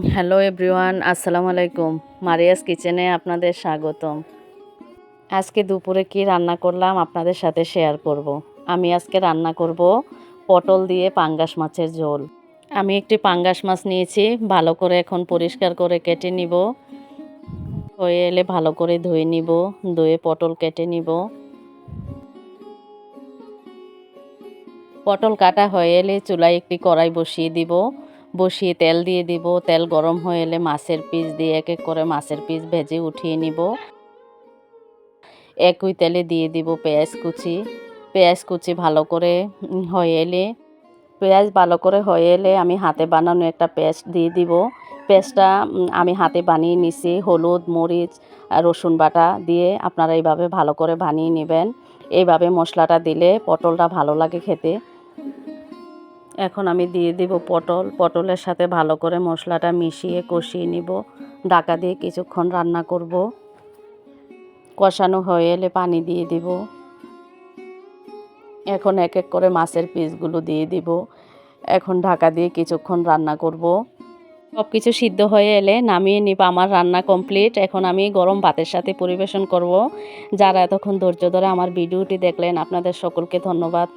Hello everyone, আসসালামু আলাইকুম। Maria's কিচেনে আপনাদের স্বাগতম। আজকে দুপুরে কি রান্না করলাম আপনাদের সাথে শেয়ার করব। আমি আজকে রান্না করব পটল দিয়ে পাঙ্গাস মাছের ঝোল। আমি একটি পাঙ্গাস মাছ নিয়েছি, ভালো করে এখন পরিষ্কার করে কেটে নিব। হয়ে এলে ভালো করে ধুয়ে নিব, ধুয়ে পটল কেটে নিব। পটল কাটা হয়ে এলে চুলায় একটি কড়াই বসিয়ে দিব, বসিয়ে তেল দিয়ে দিব। তেল গরম হয়ে এলে মাছের পিস দিয়ে এক এক করে মাছের পিস ভেজে উঠিয়ে নিব। একই তেলে দিয়ে দিব পেঁয়াজ কুচি। পেঁয়াজ কুচি ভালো করে হয়ে এলে পেঁয়াজ ভালো করে হয়ে এলে আমি হাতে বানানো একটা পেস্ট দিয়ে দিব। পেস্টটা আমি হাতে বানিয়ে নিছি, হলুদ মরিচ আর রসুন বাটা দিয়ে আপনারা এইভাবে ভালো করে বানিয়ে নেবেন। এইভাবে মশলাটা দিলে পটলটা ভালো লাগে খেতে। এখন আমি দিয়ে দিব পটলের সাথে ভালো করে মশলাটা মিশিয়ে কষিয়ে নিব। ঢাকা দিয়ে কিছুক্ষণ রান্না করব। কষানো হয়ে এলে পানি দিয়ে দিব। এখন এক এক করে মাছের পিসগুলো দিয়ে দিব। এখন ঢাকা দিয়ে কিছুক্ষণ রান্না করব। সব কিছু সিদ্ধ হয়ে এলে নামিয়ে নিব। আমার রান্না কমপ্লিট। এখন আমি গরম ভাতের সাথে পরিবেশন করব। যারা এতক্ষণ ধৈর্য ধরে আমার ভিডিওটি দেখলেন, আপনাদের সকলকে ধন্যবাদ।